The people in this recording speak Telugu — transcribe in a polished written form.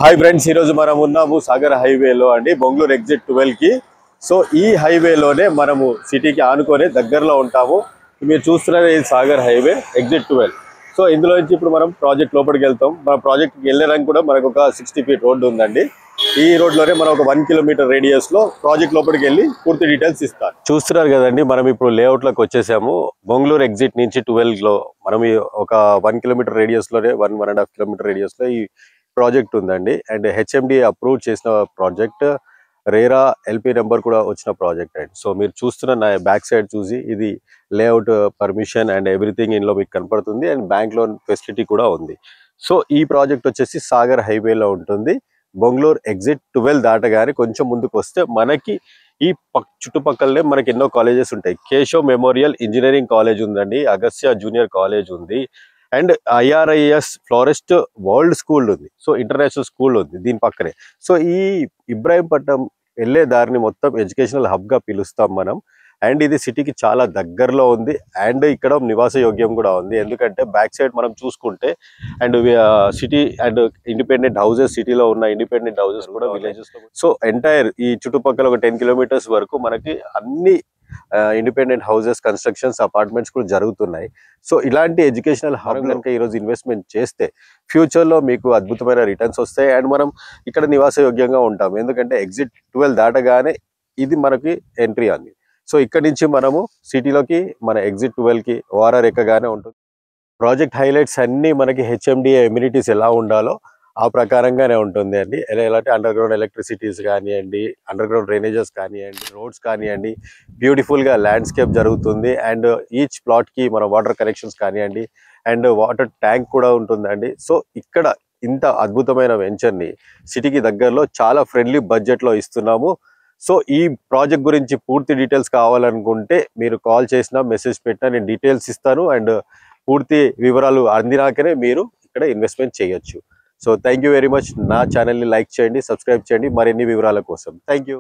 హాయ్ ఫ్రెండ్స్, ఈరోజు మనం ఉన్నాము సాగర్ హైవేలో అండి, బొంగళూరు ఎగ్జిట్ 12 కి. సో ఈ హైవేలోనే మనము సిటీకి ఆనుకొని దగ్గరలో ఉంటాము. మీరు చూస్తున్నది ఇది సాగర్ హైవే ఎగ్జిట్ 12. సో ఇందులో నుంచి ఇప్పుడు మనం ప్రాజెక్ట్ లోపలికి వెళ్తాం. మన ప్రాజెక్ట్కి వెళ్ళడానికి కూడా మనకు ఒక 60 ఫీట్ రోడ్డు ఉందండి. ఈ రోడ్లోనే మనం ఒక 1 కిలోమీటర్ రేడియస్ లో ప్రాజెక్ట్ లోపలికి వెళ్ళి పూర్తి డీటెయిల్స్ ఇస్తాను. చూస్తున్నారు కదండి, మనం ఇప్పుడు లేఅవుట్ లోకి వచ్చేసాము. బొంగళూరు ఎగ్జిట్ నుంచి 12 లో మనం ఒక 1 కిలోమీటర్ రేడియస్ లోనే 1.5 కిలోమీటర్ రేడియస్ లో ఈ ప్రాజెక్ట్ ఉందండి. అండ్ హెచ్ఎండి అప్రూవ్ చేసిన ప్రాజెక్ట్, రేరా ఎల్పి నెంబర్ కూడా వచ్చిన ప్రాజెక్ట్ అండి. సో మీరు చూస్తున్న నా బ్యాక్ సైడ్ చూసి ఇది లేఅవుట్ పర్మిషన్ అండ్ ఎవ్రీథింగ్ ఇందులో మీకు కనపడుతుంది. అండ్ బ్యాంక్ లోన్ ఫెసిలిటీ కూడా ఉంది. సో ఈ ప్రాజెక్ట్ వచ్చేసి సాగర్ హైవేలో ఉంటుంది. బొంగళూరు ఎగ్జిట్ 12 దాటగానే కొంచెం ముందుకు వస్తే మనకి ఈ చుట్టుపక్కలనే మనకి ఎన్నో కాలేజెస్ ఉంటాయి. కేశవ్ మెమోరియల్ ఇంజనీరింగ్ కాలేజ్ ఉందండి, అగస్త్య జూనియర్ కాలేజ్ ఉంది, అండ్ ఐఆర్ఐఎస్ ఫ్లోరెస్ట్ వరల్డ్ స్కూల్ ఉంది. సో ఇంటర్నేషనల్ స్కూల్ ఉంది దీని పక్కనే. సో ఈ ఇబ్రాహీంపట్నం వెళ్ళే దారిని మొత్తం ఎడ్యుకేషనల్ హబ్ గా పిలుస్తాం మనం. అండ్ ఇది సిటీకి చాలా దగ్గరలో ఉంది. అండ్ ఇక్కడ నివాస యోగ్యం కూడా ఉంది. ఎందుకంటే బ్యాక్ సైడ్ మనం చూసుకుంటే and city and independent houses, సిటీలో ఉన్న ఇండిపెండెంట్ హౌసెస్ కూడా విలేజెస్ లో. సో ఎంటైర్ ఈ చుట్టుపక్కల ఒక 10 కిలోమీటర్స్ వరకు మనకి అన్ని ఇండిపెండెంట్ హౌసెస్, కన్స్ట్రక్షన్స్, అపార్ట్మెంట్స్ కూడా జరుగుతున్నాయి. సో ఇలాంటి ఎడ్యుకేషనల్ హబ్ కనుక ఈరోజు ఇన్వెస్ట్మెంట్ చేస్తే ఫ్యూచర్ లో మీకు అద్భుతమైన రిటర్న్స్ వస్తాయి. అండ్ మనం ఇక్కడ నివాస యోగ్యంగా ఉంటాం. ఎందుకంటే ఎగ్జిట్ 12 దాటగానే ఇది మనకి ఎంట్రీ అంది. సో ఇక్కడ నుంచి మనము సిటీలోకి మన ఎగ్జిట్ 12 కి ఓఆర్ఆర్ ఎక్కగానే ఉంటుంది. ప్రాజెక్ట్ హైలైట్స్ అన్ని మనకి హెచ్ఎండిఏ ఎమ్యూనిటీస్ ఎలా ఉండాలో ఆ ప్రకారంగానే ఉంటుంది అండి. ఎలాంటి అండర్ గ్రౌండ్ ఎలక్ట్రిసిటీస్ కానివ్వండి, అండర్ గ్రౌండ్ డ్రైనేజెస్ కానివ్వండి, రోడ్స్ కానివ్వండి, బ్యూటిఫుల్గా ల్యాండ్స్కేప్ జరుగుతుంది. అండ్ ఈచ్ ప్లాట్కి మన వాటర్ కనెక్షన్స్ కానివ్వండి, అండ్ వాటర్ ట్యాంక్ కూడా ఉంటుందండి. సో ఇక్కడ ఇంత అద్భుతమైన వెంచర్ని సిటీకి దగ్గరలో చాలా ఫ్రెండ్లీ బడ్జెట్లో ఇస్తున్నాము. సో ఈ ప్రాజెక్ట్ గురించి పూర్తి డీటెయిల్స్ కావాలనుకుంటే మీరు కాల్ చేసినా, మెసేజ్ పెట్టినా నేను డీటెయిల్స్ ఇస్తాను. అండ్ పూర్తి వివరాలు అందినాకనే మీరు ఇక్కడ ఇన్వెస్ట్మెంట్ చేయొచ్చు. So thank you very much. నా ఛానల్ని లైక్ చేయండి, సబ్స్క్రైబ్ చేయండి మరిన్ని వివరాల కోసం. Thank you.